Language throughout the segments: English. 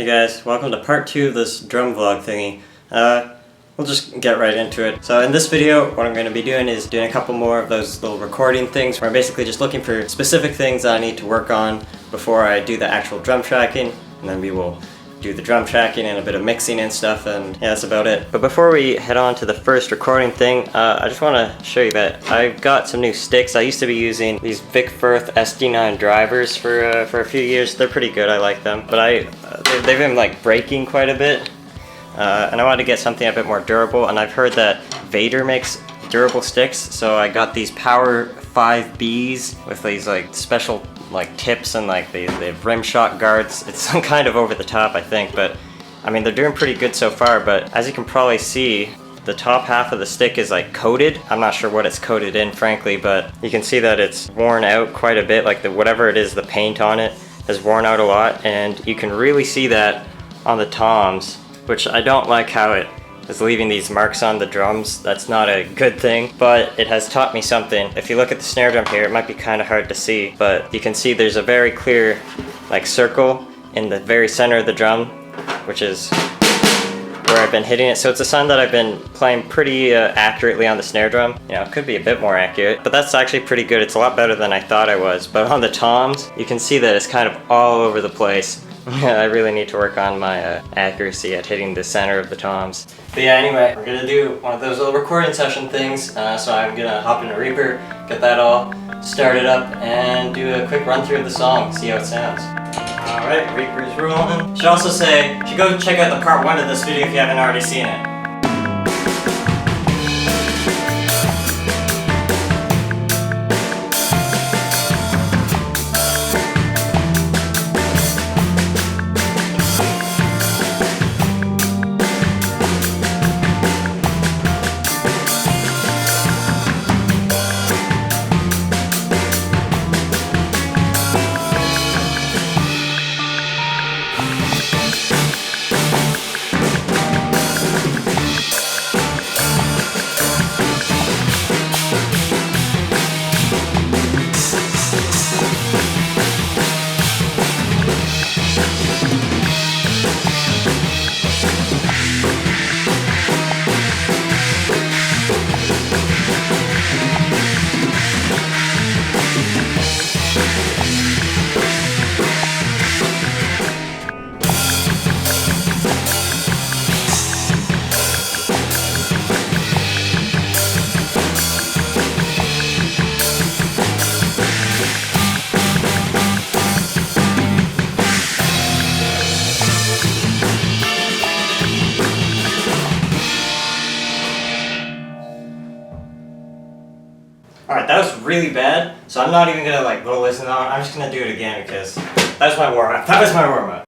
Hey guys, welcome to part 2 of this drum vlog thingy. We'll just get right into it. So in this video, what I'm going to be doing is doing a couple more of those little recording things where I'm basically just looking for specific things that I need to work on before I do the actual drum tracking, and then we will do the drum tracking and a bit of mixing and stuff, and yeah, that's about it. But before we head on to the first recording thing, I just want to show you that I've got some new sticks. I used to be using these Vic Firth SD9 drivers for a few years. They're pretty good, I like them, but they've been like breaking quite a bit, and I wanted to get something a bit more durable, and I've heard that Vader makes durable sticks, so I got these Power 5Bs with these like special like tips and like they have rim shot guards. It's kind of over the top, I think, but I mean they're doing pretty good so far. But as you can probably see, the top half of the stick is like coated. I'm not sure what it's coated in, frankly, but you can see that it's worn out quite a bit. Like whatever it is, the paint on it has worn out a lot, and you can really see that on the toms, which I don't like how it is leaving these marks on the drums. That's not a good thing, but it has taught me something. If you look at the snare drum here, it might be kind of hard to see, but you can see there's a very clear like circle in the very center of the drum, which is where I've been hitting it. So it's a sound that I've been playing pretty accurately on the snare drum. You know, it could be a bit more accurate, but that's actually pretty good. It's a lot better than I thought I was. But on the toms, you can see that it's kind of all over the place. I really need to work on my accuracy at hitting the center of the toms. But yeah, anyway, we're gonna do one of those little recording session things. So I'm gonna hop into Reaper, get that all started up, and do a quick run through of the song, see how it sounds. Alright, Reaper's rolling. Should also say, you should go check out the part 1 of this video if you haven't already seen it. Alright, that was really bad, so I'm not even gonna like go listen on it. I'm just gonna do it again because that was my warm-up. That was my warm-up.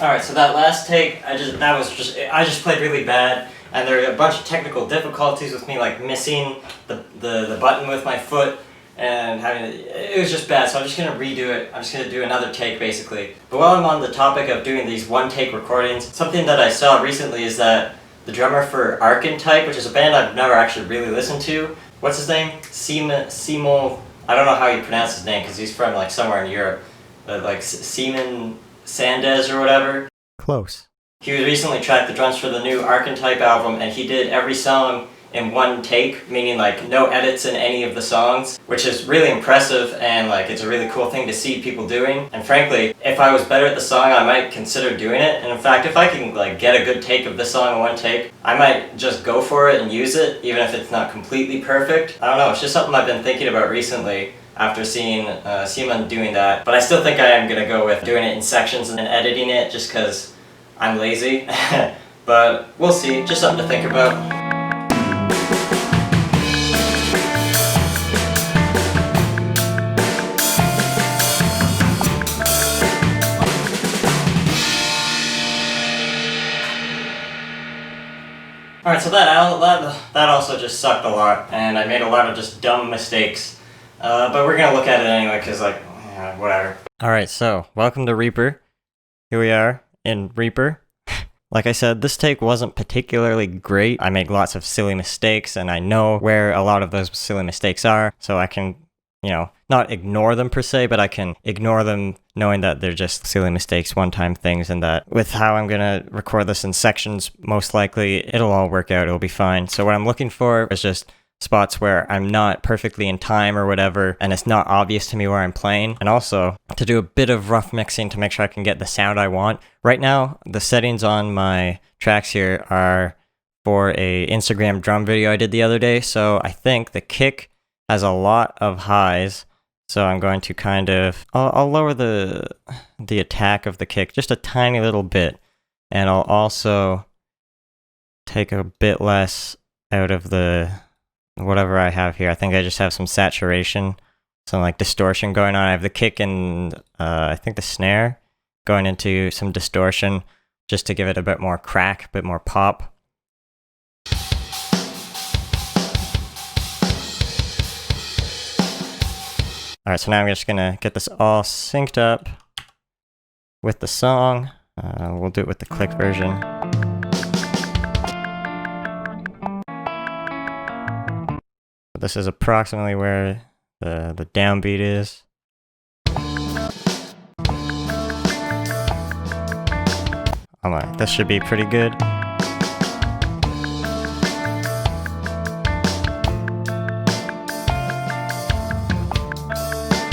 Alright, so that last take, I just played really bad, and there were a bunch of technical difficulties with me like missing the button with my foot, and it was just bad, so I'm just gonna redo it. I'm just gonna do another take basically. But while I'm on the topic of doing these one-take recordings, something that I saw recently is that the drummer for Archetype, which is a band I've never actually really listened to, what's his name? Simo, I don't know how you pronounce his name because he's from like somewhere in Europe, but like Simon Sandez or whatever. Close. He recently tracked the drums for the new Archetype album, and he did every song in one take, meaning like no edits in any of the songs, which is really impressive, and like it's a really cool thing to see people doing. And frankly, if I was better at the song, I might consider doing it. And in fact, if I can like get a good take of this song in one take, I might just go for it and use it, even if it's not completely perfect. I don't know, it's just something I've been thinking about recently after seeing Simon doing that. But I still think I am gonna go with doing it in sections and editing it just because I'm lazy. But we'll see, just something to think about. Alright, so that also just sucked a lot, and I made a lot of just dumb mistakes. But we're gonna look at it anyway, because like, whatever. Alright, so, welcome to Reaper. Here we are, in Reaper. Like I said, this take wasn't particularly great. I made lots of silly mistakes, and I know where a lot of those silly mistakes are, so I can you know, not ignore them per se, but I can ignore them knowing that they're just silly mistakes, one-time things, and that with how I'm gonna record this in sections, most likely it'll all work out, it'll be fine. So what I'm looking for is just spots where I'm not perfectly in time or whatever, and it's not obvious to me where I'm playing, and also to do a bit of rough mixing to make sure I can get the sound I want. Right now, the settings on my tracks here are for a Instagram drum video I did the other day, so I think the kick has a lot of highs, so I'm going to kind of, I'll lower the attack of the kick just a tiny little bit, and I'll also take a bit less out of the whatever I have here. I think I just have some saturation, some like distortion going on. I have the kick and I think the snare going into some distortion just to give it a bit more crack, a bit more pop. Alright, so now I'm just gonna get this all synced up with the song. We'll do it with the click version. This is approximately where the downbeat is. Alright, this should be pretty good.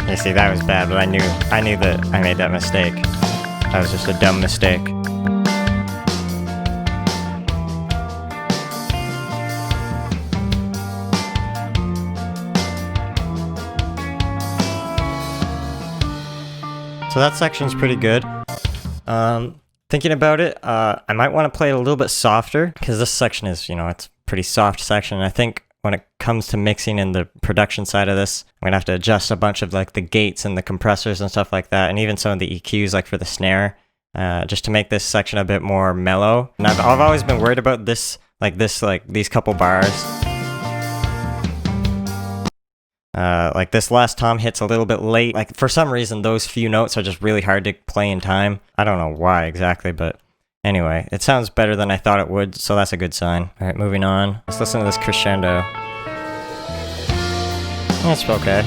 You see, that was bad, but I knew that I made that mistake. That was just a dumb mistake. So that section's pretty good. Thinking about it, I might want to play it a little bit softer, because this section is, you know, it's a pretty soft section. I think when it comes to mixing in the production side of this, I'm gonna have to adjust a bunch of like the gates and the compressors and stuff like that, and even some of the EQs like for the snare, just to make this section a bit more mellow. And I've always been worried about this, like these couple bars. Like this last tom hits a little bit late. Like for some reason, those few notes are just really hard to play in time. I don't know why exactly, but anyway, it sounds better than I thought it would, so that's a good sign. All right, moving on. Let's listen to this crescendo. That's okay.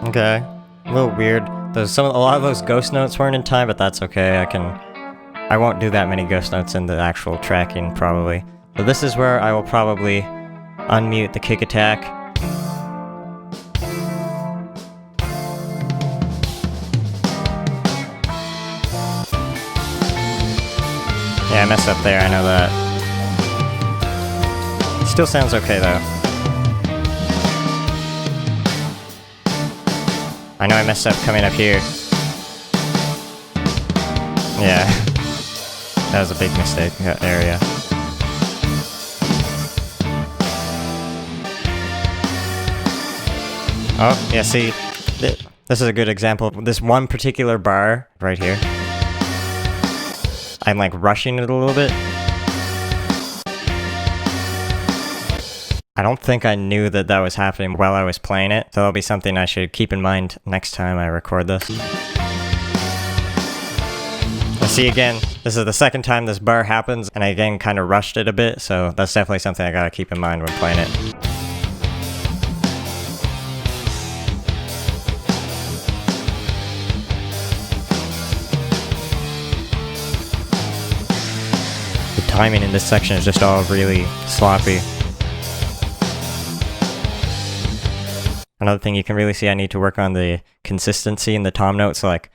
Okay, a little weird. A lot of those ghost notes weren't in time, but that's okay. I won't do that many ghost notes in the actual tracking, probably. So this is where I will probably unmute the kick attack. Yeah, I messed up there, I know that. It still sounds okay, though. I know I messed up coming up here. Yeah. That was a big mistake, that area. Oh, yeah, see, this is a good example. This one particular bar right here, I'm like rushing it a little bit. I don't think I knew that that was happening while I was playing it, so that'll be something I should keep in mind next time I record this. See, again, this is the second time this bar happens, and I again kind of rushed it a bit, so that's definitely something I gotta keep in mind when playing it. The timing in this section is just all really sloppy. Another thing you can really see I need to work on the consistency in the tom notes, like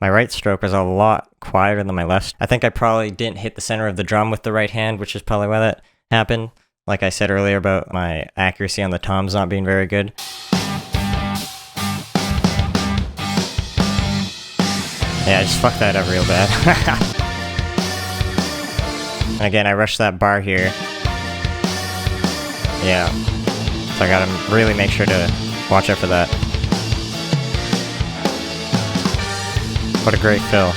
my right stroke is a lot quieter than my left. I think I probably didn't hit the center of the drum with the right hand, which is probably why that happened. Like I said earlier about my accuracy on the toms not being very good. Yeah, I just fucked that up real bad. And again, I rushed that bar here. Yeah. So I gotta really make sure to watch out for that. What a great fill.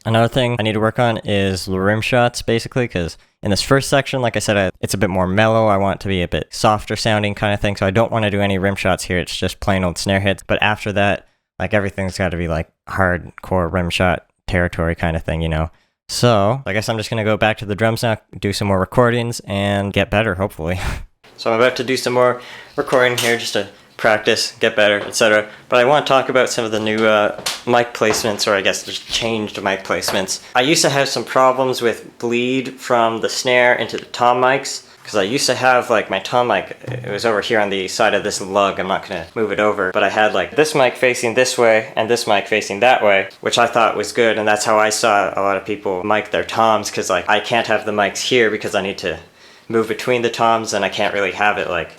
Another thing I need to work on is the rim shots, basically, because in this first section, like I said, it's a bit more mellow. I want it to be a bit softer sounding kind of thing, so I don't want to do any rim shots here. It's just plain old snare hits. But after that, like everything's got to be like hardcore rim shot territory kind of thing, you know? So I guess I'm just going to go back to the drums now, do some more recordings, and get better, hopefully. So I'm about to do some more recording here just to practice, get better, etc. But I want to talk about some of the new mic placements, or I guess just changed mic placements. I used to have some problems with bleed from the snare into the tom mics, because I used to have like my tom mic, it was over here on the side of this lug. I'm not going to move it over, but I had like this mic facing this way and this mic facing that way, which I thought was good, and that's how I saw a lot of people mic their toms, because like I can't have the mics here because I need to move between the toms, and I can't really have it like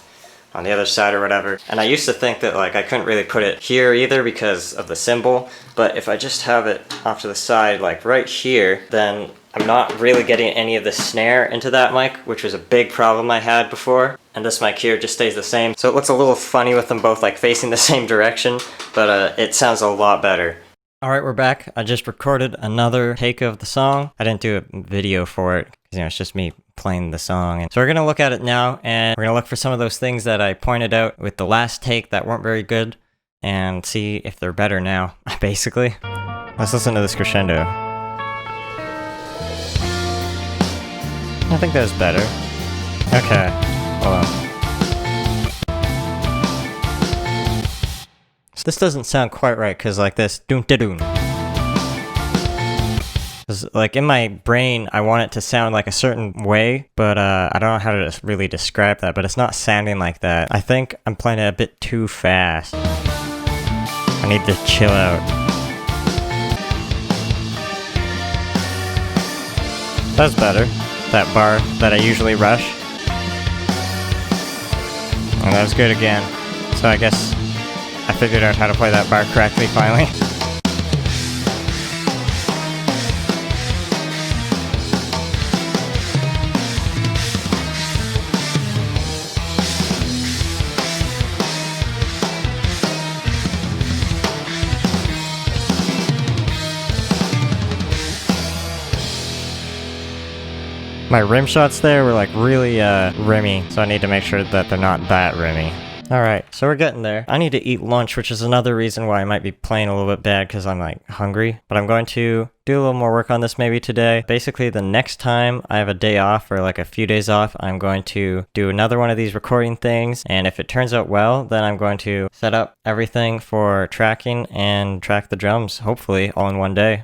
on the other side or whatever. And I used to think that like I couldn't really put it here either because of the cymbal, but if I just have it off to the side like right here, then I'm not really getting any of the snare into that mic, which was a big problem I had before. And this mic here just stays the same, so it looks a little funny with them both like facing the same direction, but it sounds a lot better. Alright, we're back. I just recorded another take of the song. I didn't do a video for it, because you know, it's just me playing the song. And so we're going to look at it now, and we're going to look for some of those things that I pointed out with the last take that weren't very good, and see if they're better now, basically. Let's listen to this crescendo. I think that was better. Okay, hold on. This doesn't sound quite right, because like this, doon-da-doon. Like in my brain, I want it to sound like a certain way, but I don't know how to really describe that, but it's not sounding like that. I think I'm playing it a bit too fast. I need to chill out. That's better. That bar that I usually rush. And that was good again. So I guess I figured out how to play that bar correctly finally. My rim shots there were like really rimmy, so I need to make sure that they're not that rimmy. Alright, so we're getting there. I need to eat lunch, which is another reason why I might be playing a little bit bad, because I'm like hungry. But I'm going to do a little more work on this maybe today. Basically, the next time I have a day off, or like a few days off, I'm going to do another one of these recording things. And if it turns out well, then I'm going to set up everything for tracking and track the drums, hopefully all in one day.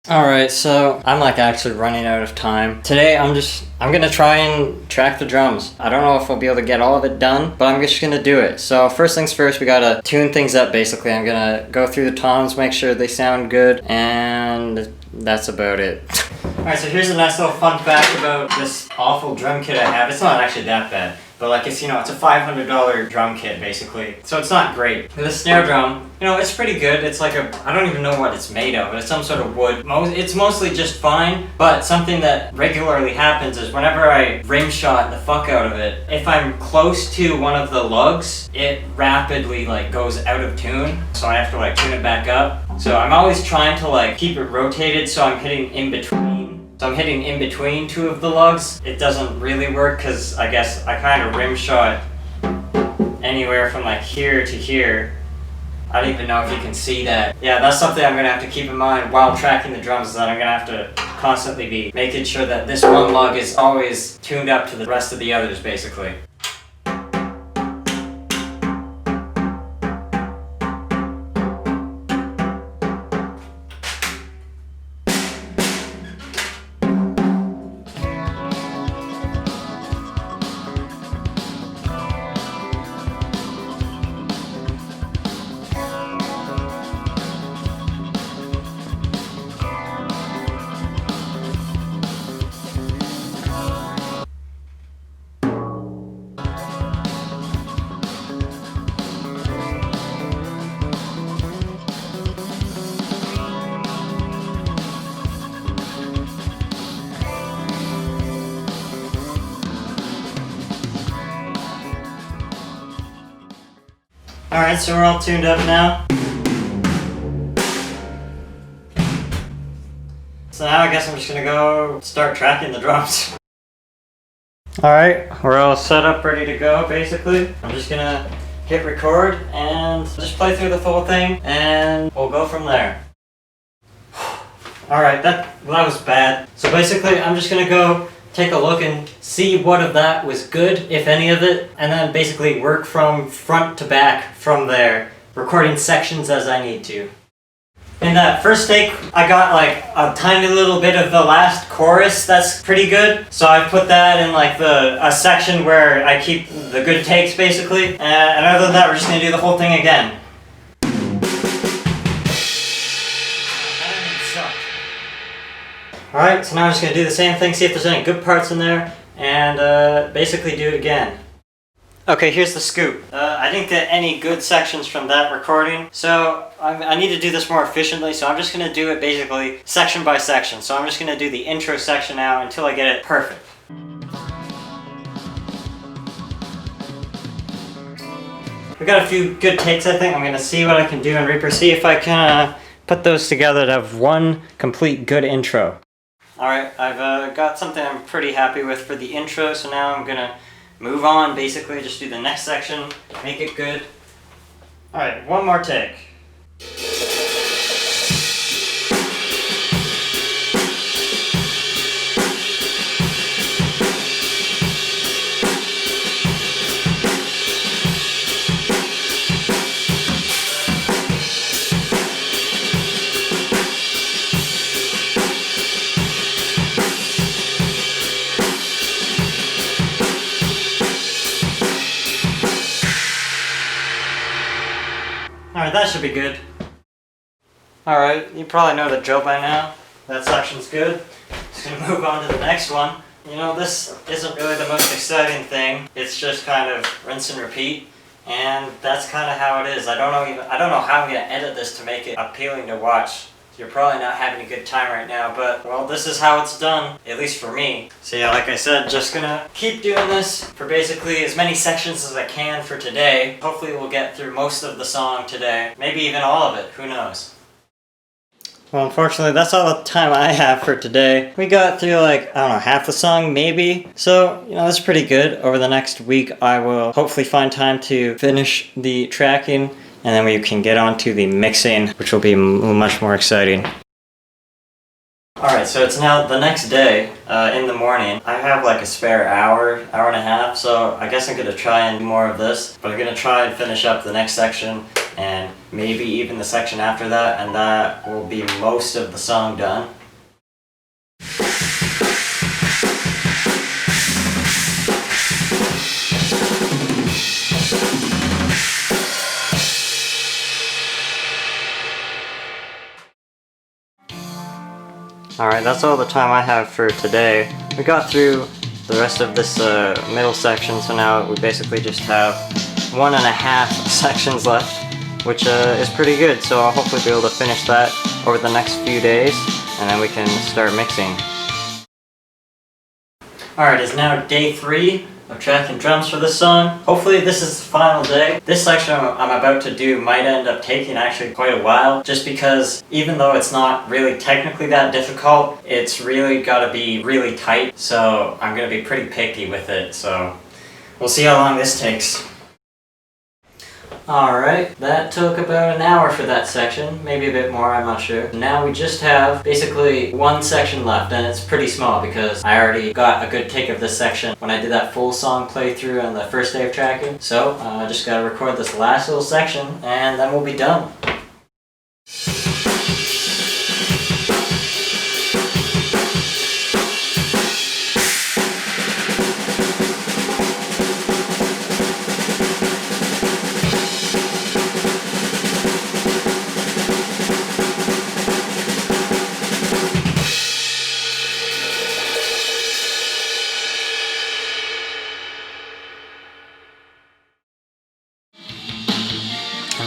Alright, so I'm like actually running out of time. Today I'm gonna try and track the drums. I don't know if I'll be able to get all of it done, but I'm just gonna do it. So first things first, we gotta tune things up basically. I'm gonna go through the toms, make sure they sound good, and that's about it. Alright, so here's a nice little fun fact about this awful drum kit I have. It's not actually that bad, but like it's, you know, it's a $500 drum kit basically. So it's not great. The snare drum, you know, it's pretty good. It's like I don't even know what it's made of, but it's some sort of wood. It's mostly just fine, but something that regularly happens is whenever I rim shot the fuck out of it, if I'm close to one of the lugs, it rapidly like goes out of tune. So I have to like tune it back up. So I'm always trying to like keep it rotated so I'm hitting in between. So I'm hitting in between two of the lugs. It doesn't really work because I guess I kind of rim shot anywhere from like here to here. I don't even know if you can see that. Yeah, that's something I'm gonna have to keep in mind while tracking the drums, is that I'm gonna have to constantly be making sure that this one lug is always tuned up to the rest of the others basically. Alright, so we're all tuned up now. now I guess I'm just gonna go start tracking the drums. Alright, we're all set up, ready to go basically. I'm just gonna hit record and just play through the full thing and we'll go from there. Alright, that was bad. So basically I'm just gonna go take a look and see what of that was good, if any of it, and then basically work from front to back from there, recording sections as I need to. In that first take, I got like a tiny little bit of the last chorus that's pretty good. So I put that in like a section where I keep the good takes basically. And other than that, we're just gonna do the whole thing again. Alright, so now I'm just gonna do the same thing, see if there's any good parts in there, and basically do it again. Okay, here's the scoop. I didn't get any good sections from that recording, so I need to do this more efficiently, so I'm just going to do it basically section by section. So I'm just going to do the intro section now until I get it perfect. We got a few good takes, I think. I'm going to see what I can do in Reaper, see if I can put those together to have one complete good intro. Alright, I've got something I'm pretty happy with for the intro, so now I'm going to move on, basically, just do the next section, make it good. Alright, one more take. Alright, that should be good. Alright, you probably know the drill by now. That section's good. Just gonna move on to the next one. You know, this isn't really the most exciting thing. It's just kind of rinse and repeat. And that's kind of how it is. I don't know how I'm gonna edit this to make it appealing to watch. You're probably not having a good time right now, but, well, this is how it's done, at least for me. So yeah, like I said, just gonna keep doing this for basically as many sections as I can for today. Hopefully we'll get through most of the song today. Maybe even all of it, who knows? Well, unfortunately, that's all the time I have for today. We got through like, I don't know, half the song, maybe. So, you know, that's pretty good. Over the next week, I will hopefully find time to finish the tracking, and then we can get on to the mixing, which will be much more exciting. Alright, so it's now the next day, in the morning. I have like a spare hour and a half, so I guess I'm going to try and do more of this. But I'm going to try and finish up the next section, and maybe even the section after that, and that will be most of the song done. Alright, that's all the time I have for today. We got through the rest of this middle section, so now we basically just have 1.5 sections left, which is pretty good, so I'll hopefully be able to finish that over the next few days, and then we can start mixing. Alright, it's now day 3 of tracking drums for this song. Hopefully this is the final day. This section I'm about to do might end up taking actually quite a while, just because even though it's not really technically that difficult, it's really got to be really tight, so I'm going to be pretty picky with it, so we'll see how long this takes. Alright, that took about an hour for that section, maybe a bit more, I'm not sure. Now we just have basically one section left, and it's pretty small because I already got a good take of this section when I did that full song playthrough on the first day of tracking. So I just gotta record this last little section and then we'll be done.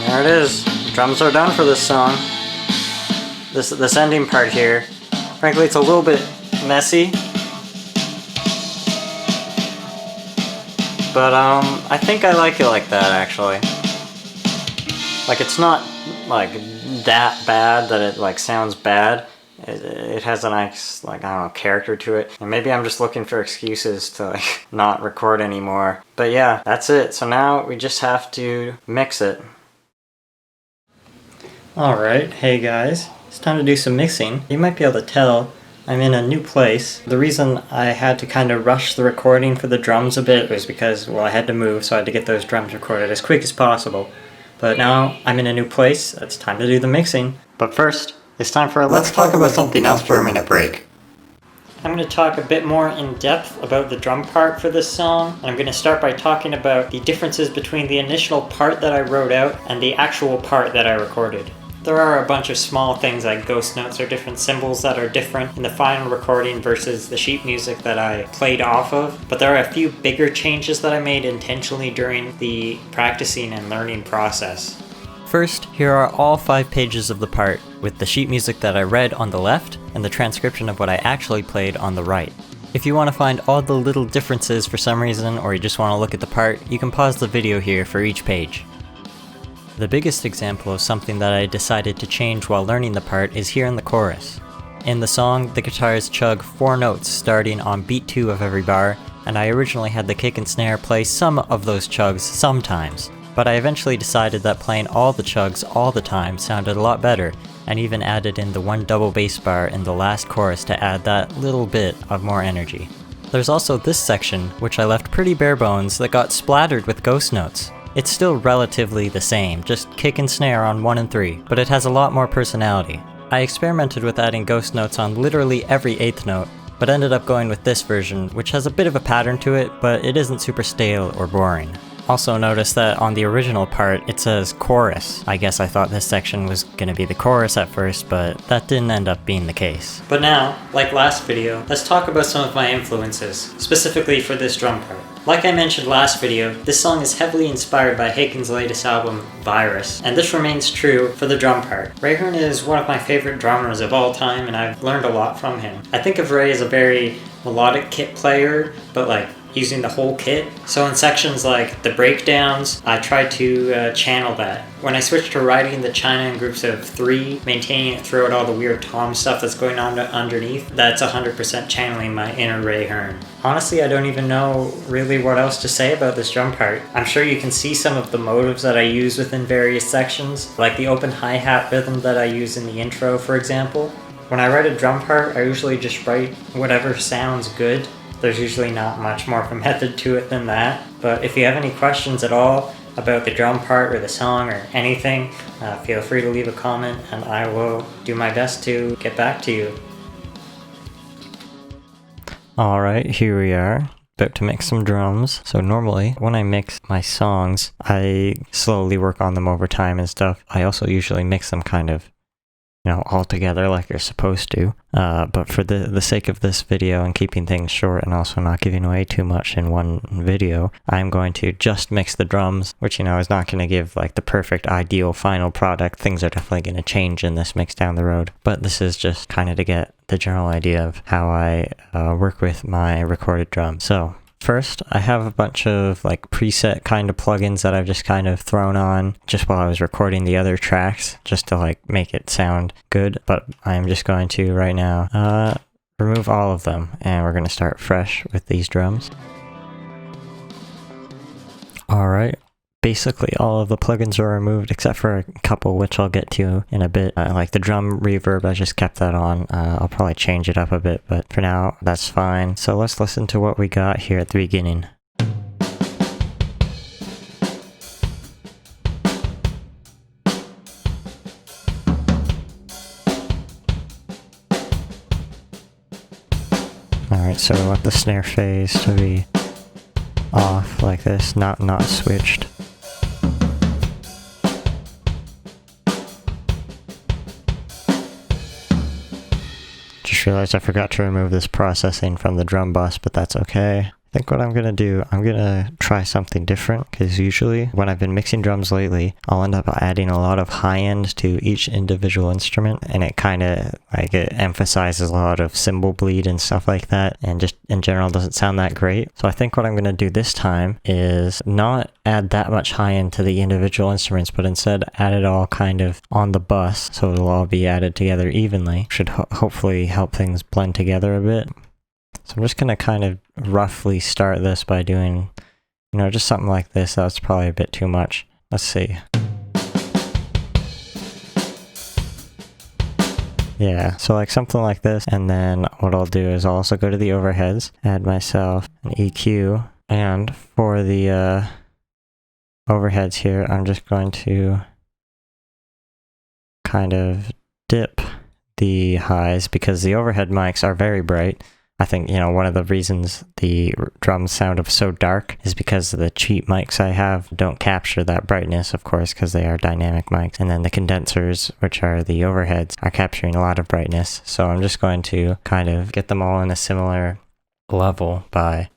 There it is. Drums are done for this song. This ending part here, frankly, it's a little bit messy, but I think I like it like that actually. Like, it's not like that bad that it like sounds bad. It has a nice, like, I don't know, character to it. And maybe I'm just looking for excuses to, like, not record anymore. But yeah, that's it. So now we just have to mix it. Alright, hey guys. It's time to do some mixing. You might be able to tell I'm in a new place. The reason I had to kind of rush the recording for the drums a bit was because, well, I had to move, so I had to get those drums recorded as quick as possible. But now I'm in a new place. It's time to do the mixing. But first, it's time for a Let's talk about something else for a minute break. I'm going to talk a bit more in depth about the drum part for this song. And I'm going to start by talking about the differences between the initial part that I wrote out and the actual part that I recorded. There are a bunch of small things like ghost notes or different symbols that are different in the final recording versus the sheet music that I played off of, but there are a few bigger changes that I made intentionally during the practicing and learning process. First, here are all 5 pages of the part, with the sheet music that I read on the left and the transcription of what I actually played on the right. If you want to find all the little differences for some reason, or you just want to look at the part, you can pause the video here for each page. The biggest example of something that I decided to change while learning the part is here in the chorus. In the song, the guitars chug 4 notes starting on beat 2 of every bar, and I originally had the kick and snare play some of those chugs sometimes, but I eventually decided that playing all the chugs all the time sounded a lot better, and even added in the 1 double bass bar in the last chorus to add that little bit of more energy. There's also this section, which I left pretty bare bones, that got splattered with ghost notes. It's still relatively the same, just kick and snare on 1 and 3, but it has a lot more personality. I experimented with adding ghost notes on literally every 8th note, but ended up going with this version, which has a bit of a pattern to it, but it isn't super stale or boring. Also notice that on the original part, it says chorus. I guess I thought this section was gonna be the chorus at first, but that didn't end up being the case. But now, like last video, let's talk about some of my influences, specifically for this drum part. Like I mentioned last video, this song is heavily inspired by Haken's latest album, Virus, and this remains true for the drum part. Ray Hearn is one of my favorite drummers of all time, and I've learned a lot from him. I think of Ray as a very melodic kit player, but like using the whole kit. So in sections like the breakdowns, I try to channel that. When I switch to writing the China in groups of 3, maintaining it throughout all the weird tom stuff that's going on underneath, that's 100% channeling my inner Ray Hearn. Honestly, I don't even know really what else to say about this drum part. I'm sure you can see some of the motives that I use within various sections, like the open hi-hat rhythm that I use in the intro, for example. When I write a drum part, I usually just write whatever sounds good. There's usually not much more of a method to it than that. But if you have any questions at all about the drum part or the song or anything, feel free to leave a comment and I will do my best to get back to you. Alright, here we are. About to mix some drums. So normally, when I mix my songs, I slowly work on them over time and stuff. I also usually mix them kind of, all together like you're supposed to. But for the sake of this video and keeping things short and also not giving away too much in one video, I'm going to just mix the drums, which, is not going to give like the perfect ideal final product. Things are definitely going to change in this mix down the road. But this is just kind of to get the general idea of how I work with my recorded drums. So first, I have a bunch of like preset kind of plugins that I've just kind of thrown on just while I was recording the other tracks, just to like make it sound good. But I'm just going to right now remove all of them, and we're going to start fresh with these drums. Alright, basically all of the plugins are removed except for a couple, which I'll get to in a bit. Like the drum reverb, I just kept that on. I'll probably change it up a bit, but for now, that's fine. So let's listen to what we got here at the beginning. Alright, so we want the snare phase to be off like this, not switched. Just realized I forgot to remove this processing from the drum bus, but that's okay. I think what I'm gonna do, I'm gonna try something different, because usually when I've been mixing drums lately, I'll end up adding a lot of high end to each individual instrument, and it kind of, like, it emphasizes a lot of cymbal bleed and stuff like that, and just in general doesn't sound that great. So I think what I'm gonna do this time is not add that much high end to the individual instruments, but instead add it all kind of on the bus, so it'll all be added together evenly. Should hopefully help things blend together a bit. So I'm just going to kind of roughly start this by doing, just something like this. That's probably a bit too much. Let's see. Yeah, so like something like this. And then what I'll do is I'll also go to the overheads, add myself an EQ. And for the overheads here, I'm just going to kind of dip the highs because the overhead mics are very bright. I think, one of the reasons the drums sound so dark is because the cheap mics I have don't capture that brightness, of course, because they are dynamic mics. And then the condensers, which are the overheads, are capturing a lot of brightness. So I'm just going to kind of get them all in a similar level by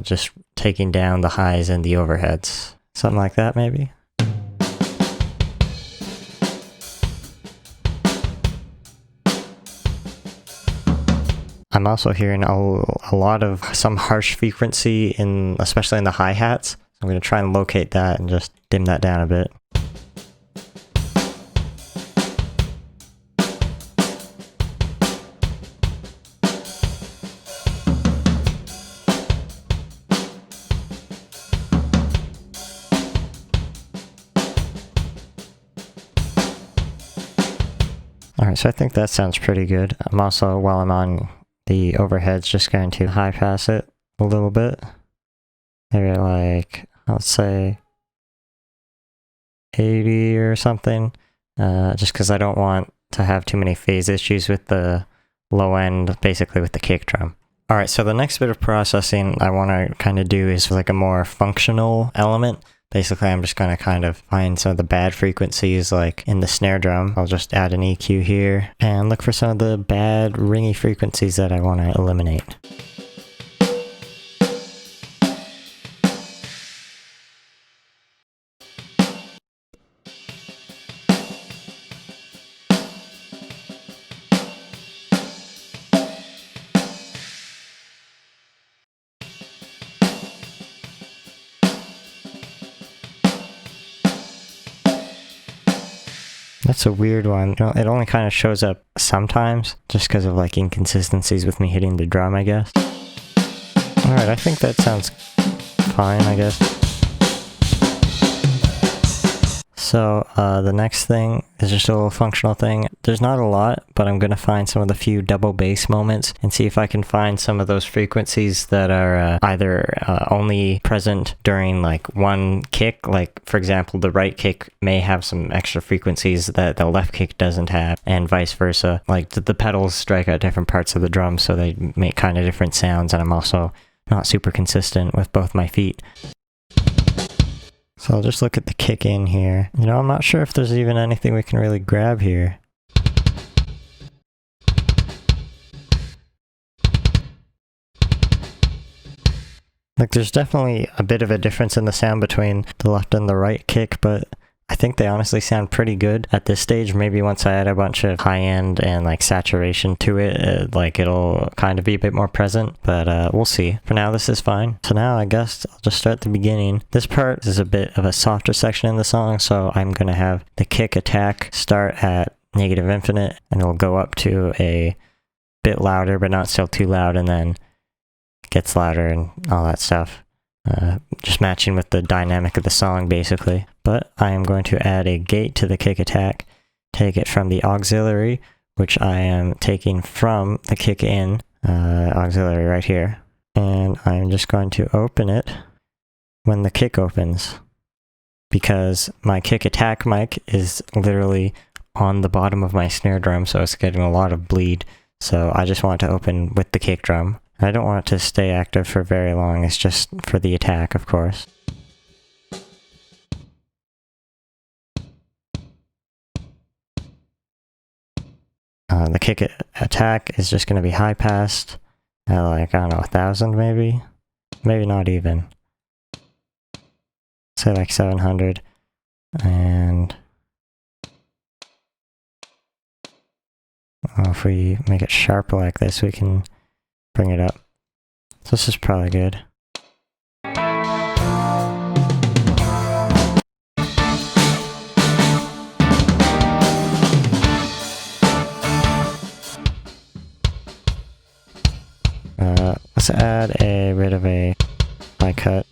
just taking down the highs and the overheads. Something like that, maybe? I'm also hearing a lot of some harsh frequency especially in the hi-hats. I'm going to try and locate that and just dim that down a bit. Alright, so I think that sounds pretty good. I'm also, while I'm on the overhead's, just going to high pass it a little bit. Maybe like, let's say 80 or something, just because I don't want to have too many phase issues with the low end, basically with the kick drum. Alright, so the next bit of processing I want to kind of do is like a more functional element. Basically, I'm just going to kind of find some of the bad frequencies, like in the snare drum. I'll just add an EQ here and look for some of the bad ringy frequencies that I want to eliminate. That's a weird one. It only kind of shows up sometimes, just because of like inconsistencies with me hitting the drum, I guess. Alright, I think that sounds fine, I guess. So, the next thing is just a little functional thing. There's not a lot, but I'm going to find some of the few double bass moments and see if I can find some of those frequencies that are either only present during like one kick, like for example, the right kick may have some extra frequencies that the left kick doesn't have, and vice versa. Like the pedals strike at different parts of the drum, so they make kind of different sounds, and I'm also not super consistent with both my feet. So I'll just look at the kick in here. I'm not sure if there's even anything we can really grab here. Like, there's definitely a bit of a difference in the sound between the left and the right kick, but I think they honestly sound pretty good at this stage. Maybe once I add a bunch of high end and like saturation to it, like it'll kind of be a bit more present, but we'll see. For now, this is fine. So now I guess I'll just start at the beginning. This part is a bit of a softer section in the song, so I'm gonna have the kick attack start at negative infinite, and it'll go up to a bit louder, but not still too loud, and then it gets louder and all that stuff. Just matching with the dynamic of the song, basically. But I am going to add a gate to the kick attack, take it from the auxiliary, which I am taking from the kick in auxiliary right here, and I'm just going to open it when the kick opens, because my kick attack mic is literally on the bottom of my snare drum, so it's getting a lot of bleed. So I just want it to open with the kick drum. I don't want it to stay active for very long, it's just for the attack, of course. The kick attack is just going to be high passed at like, I don't know, 1000 maybe? maybe not even. Say like 700. And if we make it sharper like this, we can bring it up. So this is probably good. Let's add a bit of a high cut,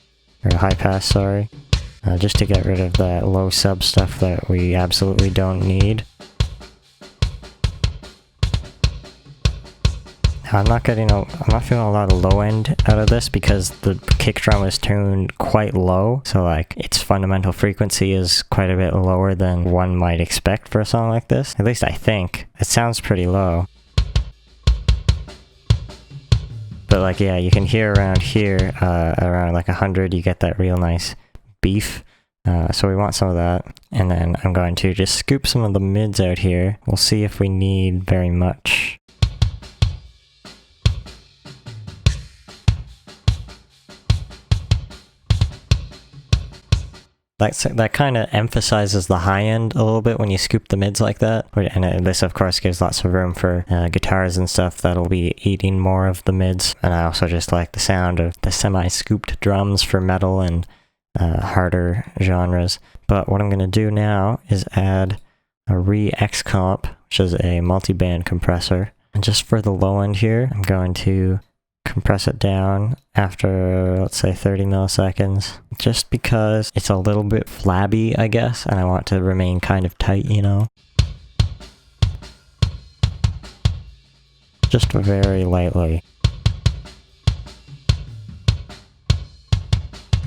or high pass, sorry. Just to get rid of that low sub stuff that we absolutely don't need. I'm not feeling a lot of low end out of this because the kick drum is tuned quite low, so like its fundamental frequency is quite a bit lower than one might expect for a song like this. At least I think. It sounds pretty low. But like, yeah, you can hear around here, around like 100, you get that real nice beef. So we want some of that. And then I'm going to just scoop some of the mids out here. We'll see if we need very much. That kind of emphasizes the high end a little bit when you scoop the mids like that. And this, of course, gives lots of room for guitars and stuff that'll be eating more of the mids. And I also just like the sound of the semi-scooped drums for metal and harder genres. But what I'm going to do now is add a Re-X comp, which is a multi-band compressor. And just for the low end here, I'm going to compress it down after, let's say, 30 milliseconds, just because it's a little bit flabby, I guess, and I want to remain kind of tight, you know? Just very lightly.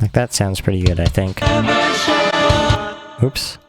Like, that sounds pretty good, I think. Oops.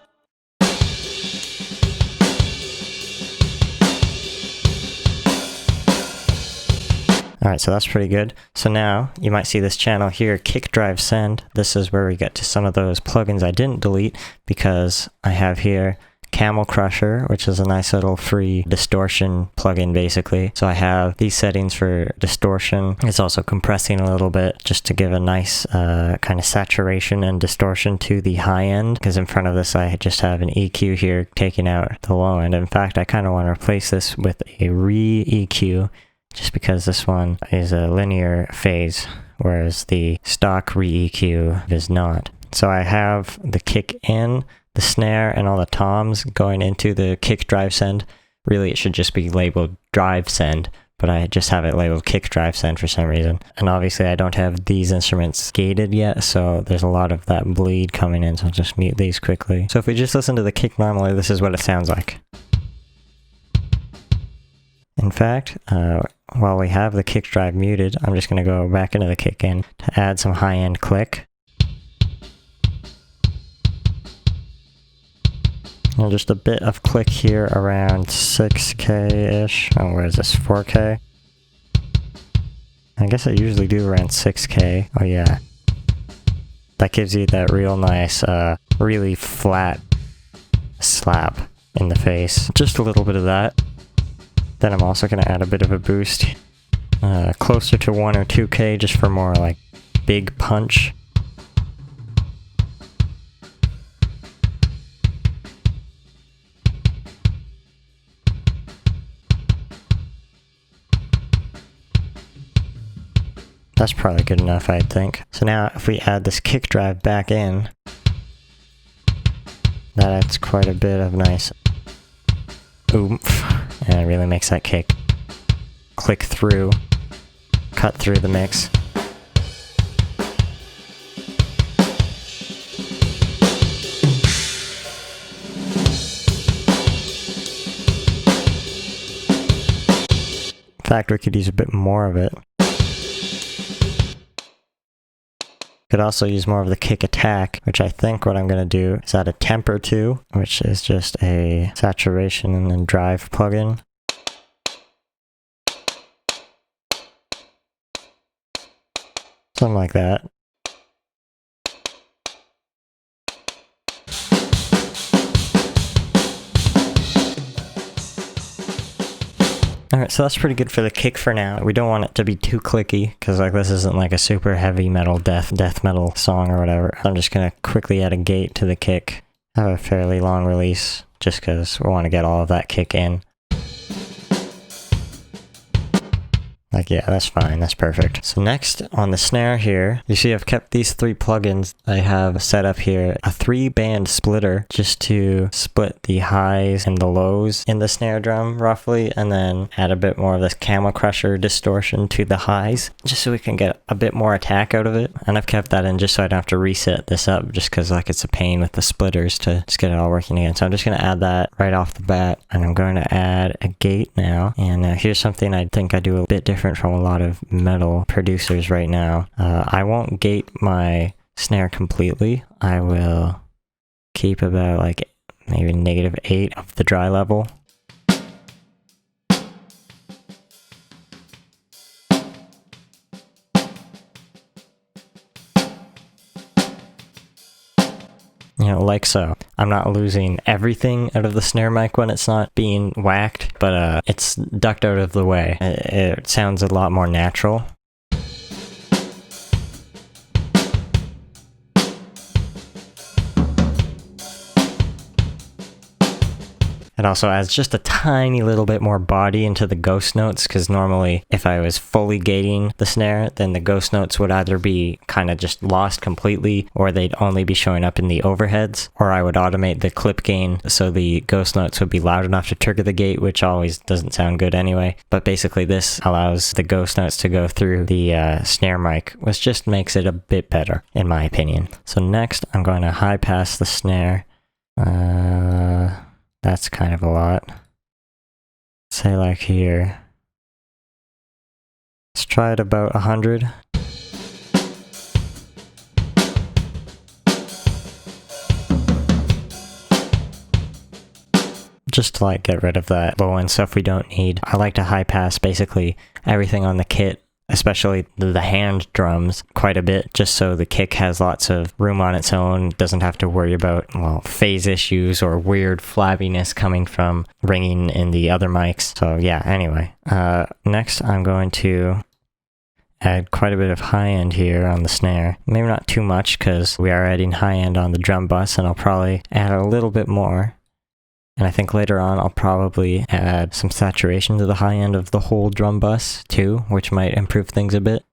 Alright, so that's pretty good. So now, you might see this channel here, Kick Drive Send. This is where we get to some of those plugins I didn't delete, because I have here Camel Crusher, which is a nice little free distortion plugin, basically. So I have these settings for distortion. It's also compressing a little bit, just to give a nice kind of saturation and distortion to the high end, because in front of this I just have an EQ here taking out the low end. In fact, I kind of want to replace this with a Re-EQ, just because this one is a linear phase, whereas the stock Re-EQ is not. So I have the kick in, the snare, and all the toms going into the kick drive send. Really, it should just be labeled drive send, but I just have it labeled kick drive send for some reason. And obviously I don't have these instruments gated yet, so there's a lot of that bleed coming in, so I'll just mute these quickly. So if we just listen to the kick normally, this is what it sounds like. In fact, while we have the kick drive muted, I'm just going to go back into the kick in to add some high-end click. And just a bit of click here around 6K-ish. Oh, where is this? 4K? I guess I usually do around 6K. Oh yeah. That gives you that real nice, really flat slap in the face. Just a little bit of that. Then I'm also going to add a bit of a boost, closer to 1 or 2K, just for more like big punch. That's probably good enough, I think. So now if we add this kick drive back in, that adds quite a bit of nice oomph. And it really makes that kick click through, cut through the mix. In fact, we could use a bit more of it. Could also use more of the kick attack, which I think what I'm going to do is add a temper to, which is just a saturation and drive plugin. Something like that. Alright, so that's pretty good for the kick for now. We don't want it to be too clicky, because like this isn't like a super heavy metal death metal song or whatever. I'm just gonna quickly add a gate to the kick. Have a fairly long release, just because we want to get all of that kick in. Like, yeah, that's fine, that's perfect. So next, on the snare here, you see I've kept these 3 plugins I have set up here. A 3-band splitter, just to split the highs and the lows in the snare drum, roughly, and then add a bit more of this Camel Crusher distortion to the highs, just so we can get a bit more attack out of it. And I've kept that in just so I don't have to reset this up, just because like it's a pain with the splitters to just get it all working again. So I'm just going to add that right off the bat, and I'm going to add a gate now. And here's something I think I do a bit different from a lot of metal producers right now. I won't gate my snare completely. I will keep about like maybe -8 of the dry level. You know, like so. I'm not losing everything out of the snare mic when it's not being whacked, but it's ducked out of the way. It sounds a lot more natural. It also adds just a tiny little bit more body into the ghost notes, because normally if I was fully gating the snare, then the ghost notes would either be kind of just lost completely, or they'd only be showing up in the overheads, or I would automate the clip gain so the ghost notes would be loud enough to trigger the gate, which always doesn't sound good anyway. But basically this allows the ghost notes to go through the snare mic, which just makes it a bit better, in my opinion. So next I'm going to high pass the snare. That's kind of a lot. Say like here. Let's try it about 100. Just to like get rid of that low end stuff we don't need. I like to high pass basically everything on the kit, especially the hand drums, quite a bit, just so the kick has lots of room on its own, doesn't have to worry about, well, phase issues or weird flabbiness coming from ringing in the other mics. So yeah, anyway, next I'm going to add quite a bit of high end here on the snare. Maybe not too much, because we are adding high end on the drum bus, and I'll probably add a little bit more. And I think later on I'll probably add some saturation to the high end of the whole drum bus too, which might improve things a bit.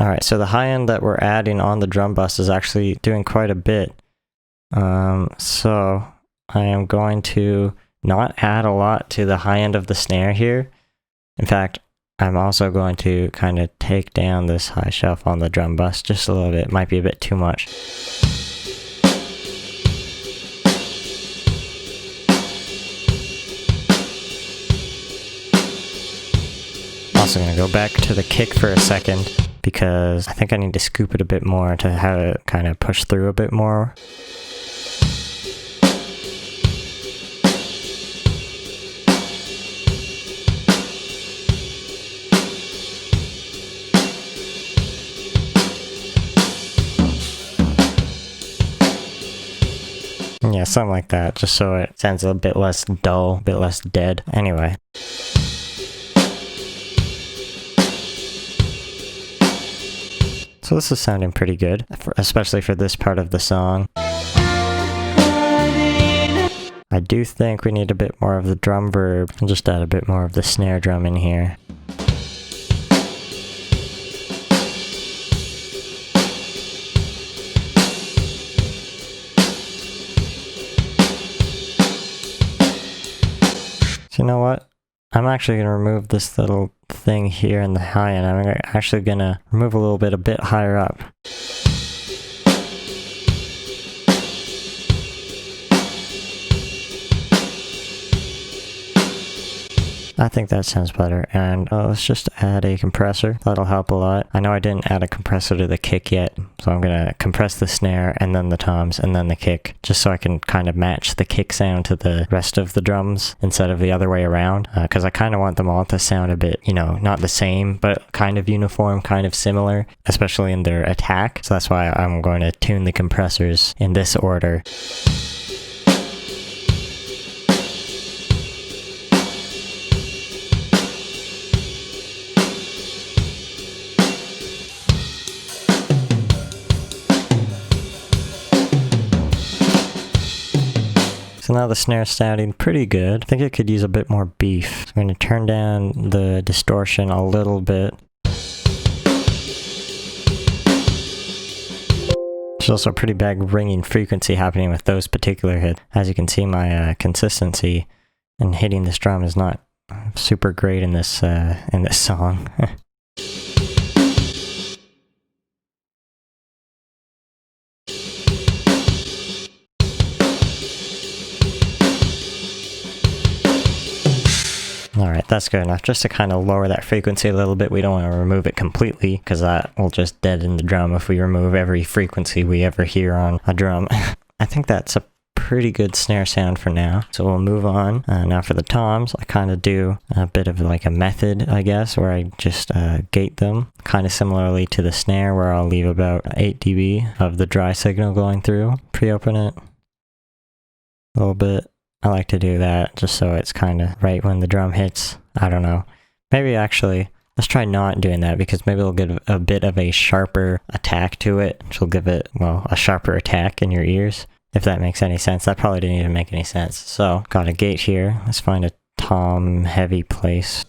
Alright, so the high end that we're adding on the drum bus is actually doing quite a bit. So I am going to not add a lot to the high end of the snare here. In fact, I'm also going to kind of take down this high shelf on the drum bus just a little bit. It might be a bit too much. Also going to go back to the kick for a second, because I think I need to scoop it a bit more to have it kind of push through a bit more. Yeah, something like that, just so it sounds a bit less dull, a bit less dead. Anyway. So this is sounding pretty good, especially for this part of the song. I do think we need a bit more of the drum verb. I'll just add a bit more of the snare drum in here. So you know what? I'm actually going to remove this little thing here in the high end. I'm actually going to remove a little bit a bit higher up. I think that sounds better. And let's just add a compressor. That'll help a lot. I know I didn't add a compressor to the kick yet, so I'm gonna compress the snare and then the toms and then the kick, just so I can kind of match the kick sound to the rest of the drums instead of the other way around, because I kind of want them all to sound a bit, you know, not the same, but kind of uniform, kind of similar, especially in their attack. So that's why I'm going to tune the compressors in this order. So now the snare's sounding pretty good. I think it could use a bit more beef. So I'm going to turn down the distortion a little bit. There's also a pretty big ringing frequency happening with those particular hits. As you can see, my consistency in hitting this drum is not super great in this song. Alright, that's good enough. Just to kind of lower that frequency a little bit. We don't want to remove it completely, because that will just deaden the drum if we remove every frequency we ever hear on a drum. I think that's a pretty good snare sound for now. So we'll move on. Now for the toms, I kind of do a bit of like a method, I guess, where I just gate them. Kind of similarly to the snare, where I'll leave about 8 dB of the dry signal going through. Pre-open it a little bit. I like to do that just so it's kind of right when the drum hits. I don't know. Maybe actually, let's try not doing that, because maybe it'll give a bit of a sharper attack to it, which will give it, well, a sharper attack in your ears, if that makes any sense. That probably didn't even make any sense. So, got a gate here. Let's find a tom heavy place.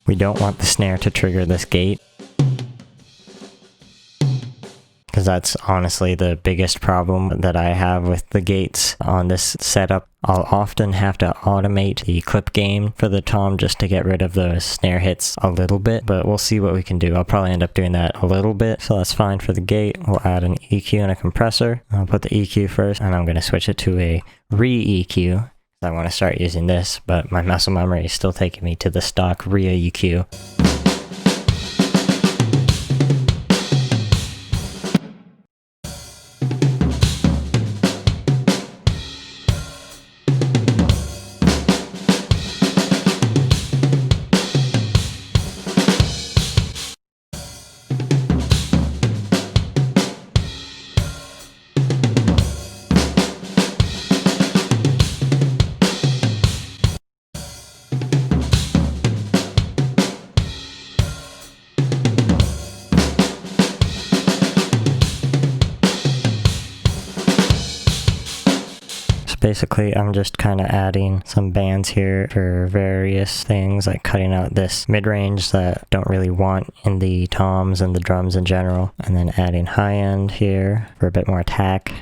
We don't want the snare to trigger this gate, because that's honestly the biggest problem that I have with the gates on this setup. I'll often have to automate the clip gain for the tom just to get rid of the snare hits a little bit, but we'll see what we can do. I'll probably end up doing that a little bit, so that's fine for the gate. We'll add an EQ and a compressor. I'll put the EQ first, and I'm going to switch it to a re-EQ. I want to start using this, but my muscle memory is still taking me to the stock re-EQ. Basically, I'm just kind of adding some bands here for various things, like cutting out this mid-range that I don't really want in the toms and the drums in general, and then adding high-end here for a bit more attack.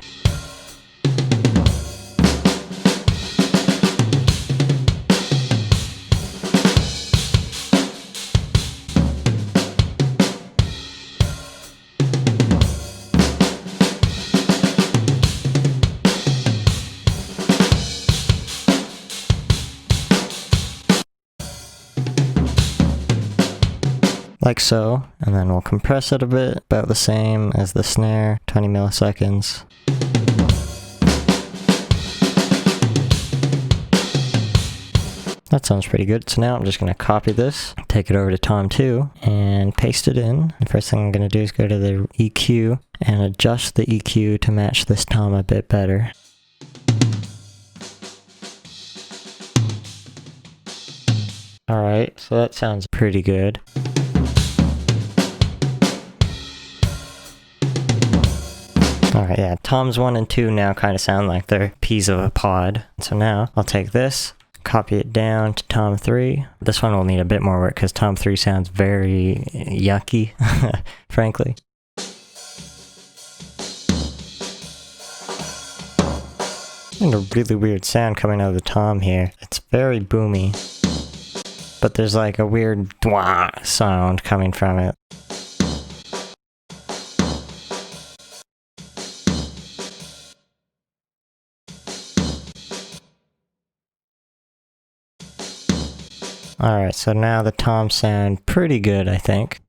Like so, and then we'll compress it a bit, about the same as the snare, 20 milliseconds. That sounds pretty good. So now I'm just going to copy this, take it over to Tom 2, and paste it in. The first thing I'm going to do is go to the EQ and adjust the EQ to match this tom a bit better. Alright, so that sounds pretty good. Alright, yeah, toms 1 and 2 now kind of sound like they're peas of a pod. So now I'll take this, copy it down to tom 3. This one will need a bit more work because tom 3 sounds very yucky, frankly. And a really weird sound coming out of the tom here. It's very boomy, but there's like a weird dwah sound coming from it. Alright, so now the toms sound pretty good, I think.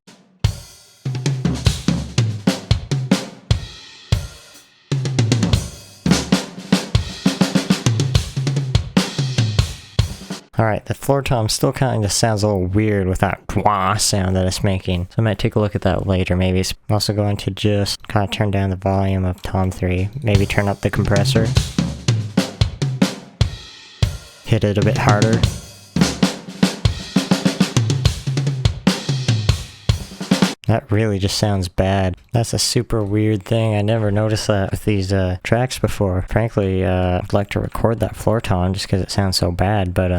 Alright, the floor tom still kind of sounds a little weird with that wah sound that it's making. So I might take a look at that later. Maybe it's also going to just kind of turn down the volume of tom 3. Maybe turn up the compressor. Hit it a bit harder. That really just sounds bad. That's a super weird thing. I never noticed that with these tracks before. Frankly, I'd like to record that floor tom just because it sounds so bad, but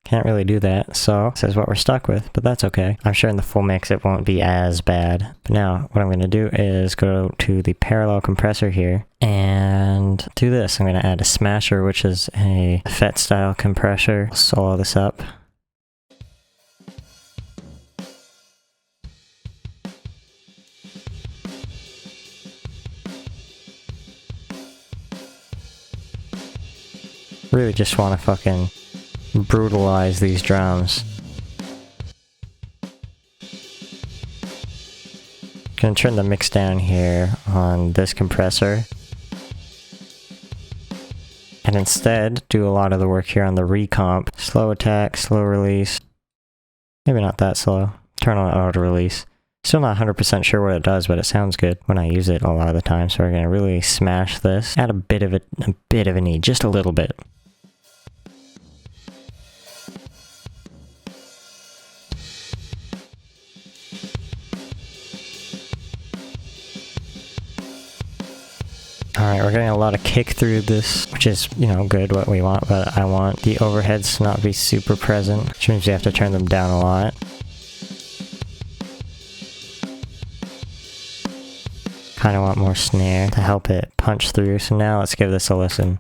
can't really do that. So this is what we're stuck with, but that's okay. I'm sure in the full mix it won't be as bad. But now what I'm going to do is go to the parallel compressor here and do this. I'm going to add a smasher, which is a FET style compressor. Solo this up. Really just want to fucking brutalize these drums. Gonna turn the mix down here on this compressor. And instead do a lot of the work here on the recomp. Slow attack, slow release. Maybe not that slow. Turn on auto release. Still not 100% sure what it does, but it sounds good when I use it a lot of the time. So we're gonna really smash this. Add a bit of a need, just a little bit. Alright, we're getting a lot of kick through this, which is, you know, good, what we want, but I want the overheads to not be super present, which means you have to turn them down a lot. Kind of want more snare to help it punch through, so now let's give this a listen.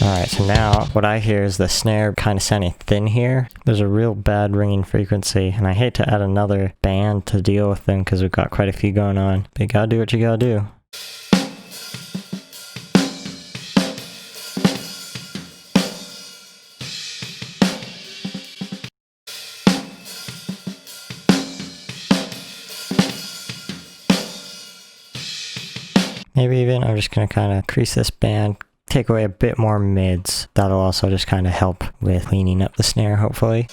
Alright, so now what I hear is the snare kind of sounding thin here. There's a real bad ringing frequency, and I hate to add another band to deal with them because we've got quite a few going on. But you gotta do what you gotta do. Maybe even I'm just gonna kind of increase this band. Take away a bit more mids. That'll also just kind of help with cleaning up the snare, hopefully.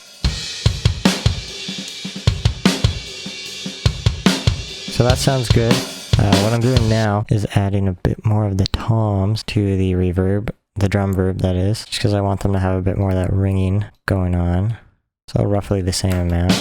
So that sounds good. What I'm doing now is adding a bit more of the toms to the reverb, the drum verb that is, just because I want them to have a bit more of that ringing going on. So roughly the same amount.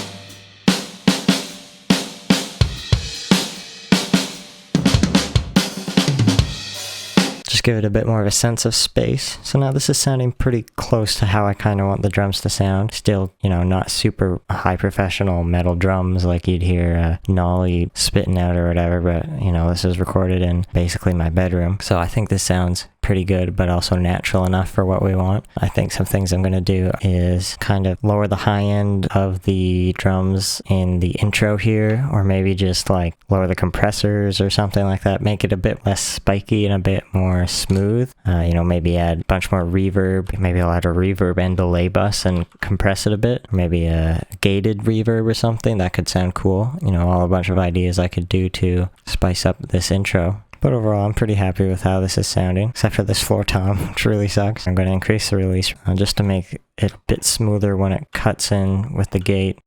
Give it a bit more of a sense of space. So now this is sounding pretty close to how I kind of want the drums to sound. Still, you know, not super high professional metal drums like you'd hear Nolly spitting out or whatever, but you know, this is recorded in basically my bedroom. So I think this sounds pretty good, but also natural enough for what we want. I think some things I'm going to do is kind of lower the high end of the drums in the intro here, or maybe just like lower the compressors or something like that. Make it a bit less spiky and a bit more smooth. You know, maybe add a bunch more reverb. Maybe I'll add a reverb and delay bus and compress it a bit. Maybe a gated reverb or something. That could sound cool. You know, all a bunch of ideas I could do to spice up this intro. But overall, I'm pretty happy with how this is sounding, except for this floor tom, which really sucks. I'm going to increase the release just to make it a bit smoother when it cuts in with the gate.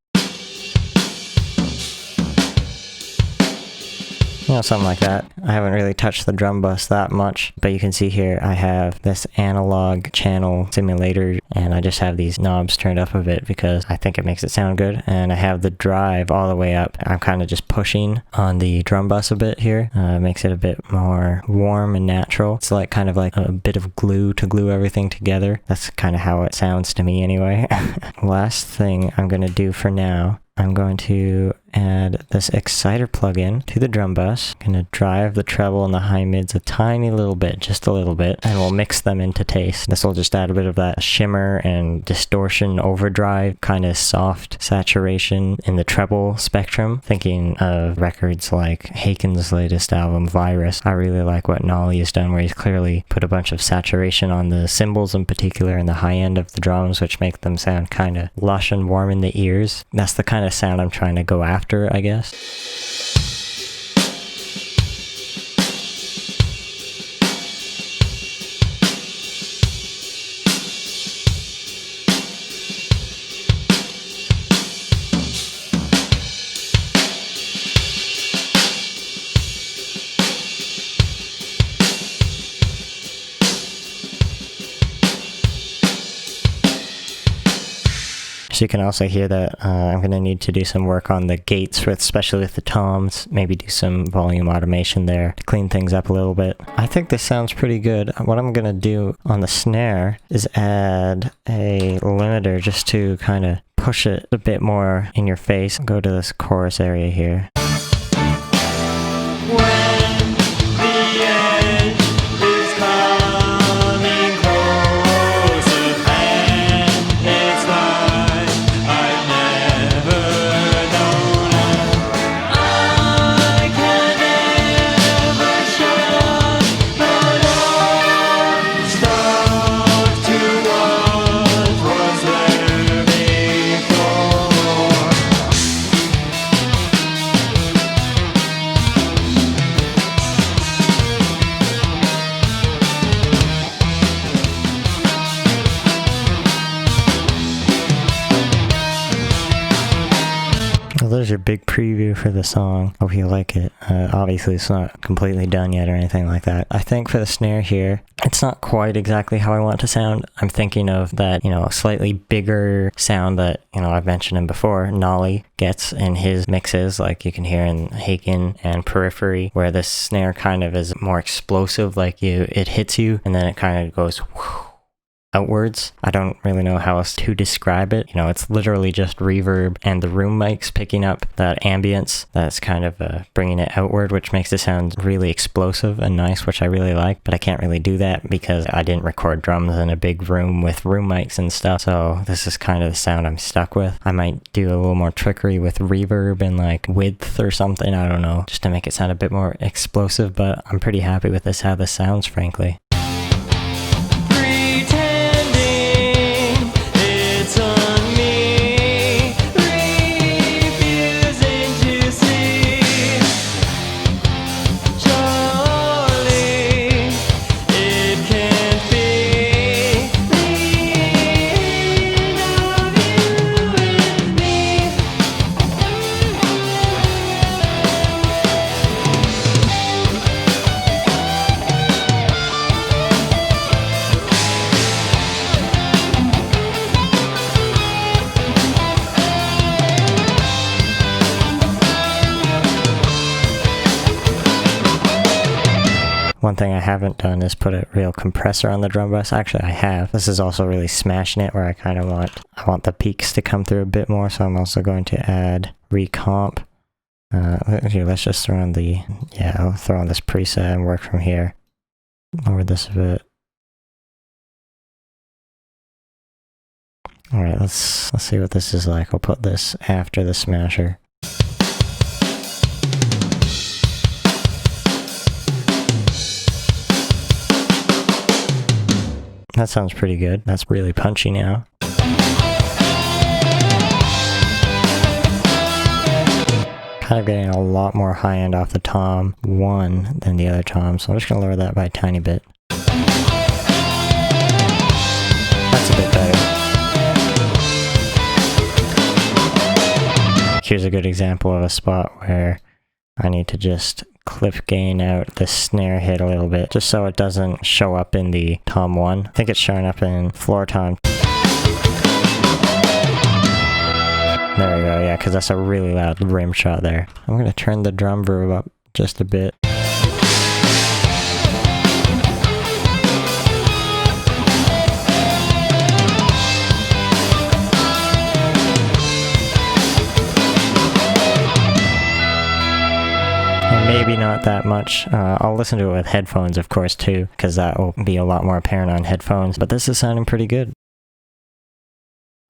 You know, something like that. I haven't really touched the drum bus that much, but you can see here I have this analog channel simulator, and I just have these knobs turned up a bit because I think it makes it sound good, and I have the drive all the way up. I'm kind of just pushing on the drum bus a bit here. Makes it a bit more warm and natural. It's like kind of like a bit of glue to glue everything together. That's kind of how it sounds to me anyway. Last thing I'm going to do for now, I'm going to add this exciter plugin to the drum bus. Gonna drive the treble and the high mids a tiny little bit, just a little bit, and we'll mix them into taste. This will just add a bit of that shimmer and distortion overdrive, kind of soft saturation in the treble spectrum. Thinking of records like Haken's latest album, Virus, I really like what Nolly has done, where he's clearly put a bunch of saturation on the cymbals in particular and the high end of the drums, which make them sound kind of lush and warm in the ears. That's the kind of sound I'm trying to go after, I guess. So you can also hear that I'm going to need to do some work on the gates, especially with the toms, maybe do some volume automation there to clean things up a little bit. I think this sounds pretty good. What I'm going to do on the snare is add a limiter just to kind of push it a bit more in your face. Go to this chorus area here. There's your big preview for the song. Hope you like it. Obviously it's not completely done yet or anything like that. I think for the snare here, it's not quite exactly how I want it to sound. I'm thinking of that, slightly bigger sound that, I've mentioned him before, Nolly gets in his mixes, like you can hear in Haken and Periphery, where the snare kind of is more explosive, like it hits you and then it kind of goes whoosh, outwards. I don't really know how else to describe it. It's literally just reverb and the room mics picking up that ambience that's kind of bringing it outward, which makes it sound really explosive and nice, which I really like. But I can't really do that because I didn't record drums in a big room with room mics and stuff. So this is kind of the sound I'm stuck with. I might do a little more trickery with reverb and like width or something. I don't know, just to make it sound a bit more explosive. But I'm pretty happy with how this sounds, frankly. One thing I haven't done is put a real compressor on the drum bus. Actually, I have. This is also really smashing it, where I kind of want the peaks to come through a bit more, so I'm also going to add recomp. Here, let's just throw on I'll throw on this preset and work from here. Lower this a bit. Alright, let's see what this is like. I'll put this after the smasher. That sounds pretty good. That's really punchy now. Kind of getting a lot more high end off the tom 1 than the other tom, so I'm just going to lower that by a tiny bit. That's a bit better. Here's a good example of a spot where I need to just clip gain out the snare hit a little bit, just so it doesn't show up in the tom 1. I think it's showing up in floor tom. There we go, yeah, because that's a really loud rim shot there. I'm going to turn the drum verb up just a bit. maybe not that much. I'll listen to it with headphones, of course, too, because that will be a lot more apparent on headphones, but this is sounding pretty good.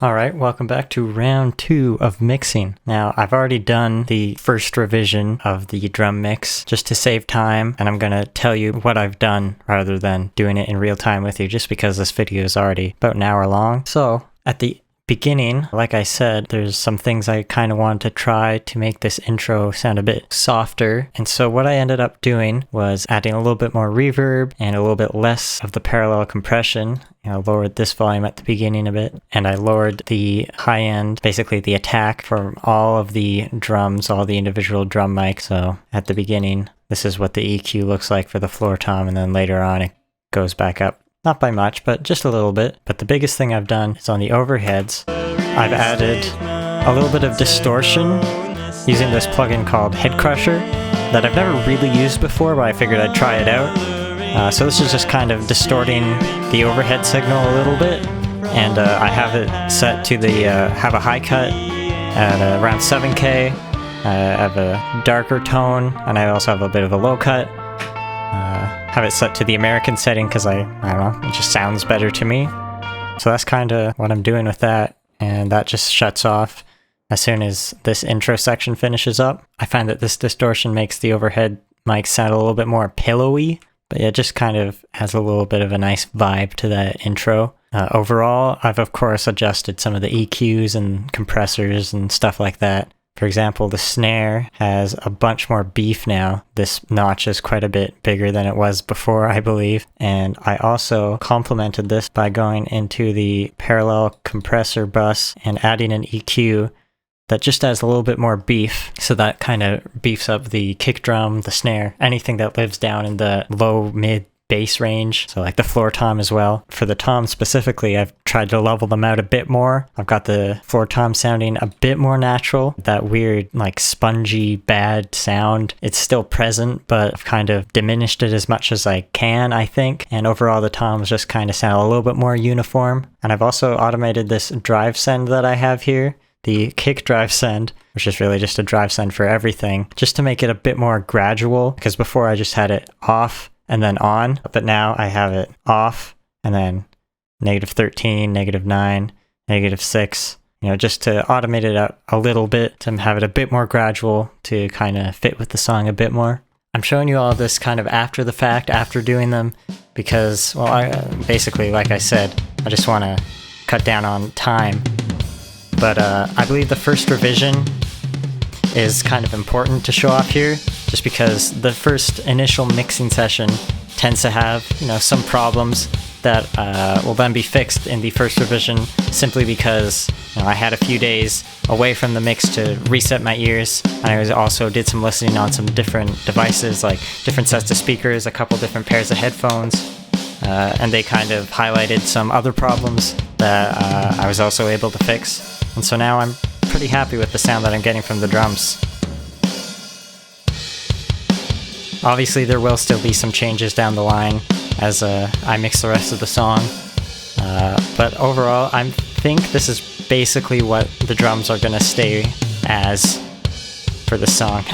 Alright, welcome back to round 2 of mixing. Now, I've already done the first revision of the drum mix just to save time, and I'm going to tell you what I've done rather than doing it in real time with you, just because this video is already about an hour long. So, at the beginning, like I said, there's some things I kind of wanted to try to make this intro sound a bit softer. And so what I ended up doing was adding a little bit more reverb and a little bit less of the parallel compression. I lowered this volume at the beginning a bit, and I lowered the high end, basically the attack from all of the drums, all the individual drum mics. So at the beginning, this is what the EQ looks like for the floor tom, and then later on it goes back up. Not by much, but just a little bit. But the biggest thing I've done is on the overheads. I've added a little bit of distortion using this plugin called Head Crusher that I've never really used before, but I figured I'd try it out. So this is just kind of distorting the overhead signal a little bit. And I have it set to the have a high cut at around 7K. I have a darker tone, and I also have a bit of a low cut. Have it set to the American setting because I don't know, it just sounds better to me. So that's kind of what I'm doing with that, and that just shuts off as soon as this intro section finishes up. I find that this distortion makes the overhead mic sound a little bit more pillowy, but it just kind of has a little bit of a nice vibe to that intro. Overall, I've of course adjusted some of the EQs and compressors and stuff like that. For example, the snare has a bunch more beef now. This notch is quite a bit bigger than it was before, I believe. And I also complemented this by going into the parallel compressor bus and adding an EQ that just has a little bit more beef. So that kind of beefs up the kick drum, the snare, anything that lives down in the low, mid, bass range, so like the floor tom as well. For the tom specifically, I've tried to level them out a bit more. I've got the floor tom sounding a bit more natural. That weird, like spongy, bad sound, it's still present, but I've kind of diminished it as much as I can, I think. And overall, the toms just kind of sound a little bit more uniform. And I've also automated this drive send that I have here, the kick drive send, which is really just a drive send for everything, just to make it a bit more gradual, because before I just had it off and then on, but now I have it off and then -13, -9, -6, just to automate it out a little bit, to have it a bit more gradual, to kind of fit with the song a bit more. I'm showing you all this kind of after the fact, after doing them, because, well, I basically, like I said, I just want to cut down on time. But I believe the first revision is kind of important to show off here, just because the first initial mixing session tends to have, some problems that will then be fixed in the first revision, simply because I had a few days away from the mix to reset my ears. I also did some listening on some different devices, like different sets of speakers, a couple different pairs of headphones, and they kind of highlighted some other problems that I was also able to fix. And so now I'm pretty happy with the sound that I'm getting from the drums. Obviously, there will still be some changes down the line as I mix the rest of the song. But overall, I think this is basically what the drums are going to stay as for the song.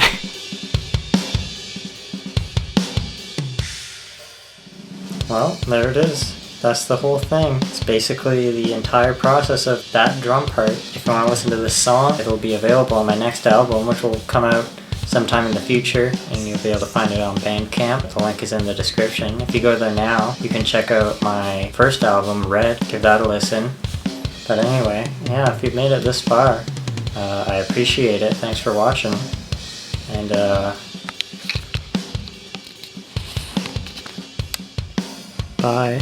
Well, there it is. That's the whole thing. It's basically the entire process of that drum part. If you want to listen to this song, it'll be available on my next album, which will come out sometime in the future, and you'll be able to find it on Bandcamp. The link is in the description. If you go there now, you can check out my first album, Red. Give that a listen. But anyway, yeah, if you've made it this far, I appreciate it. Thanks for watching. And, bye.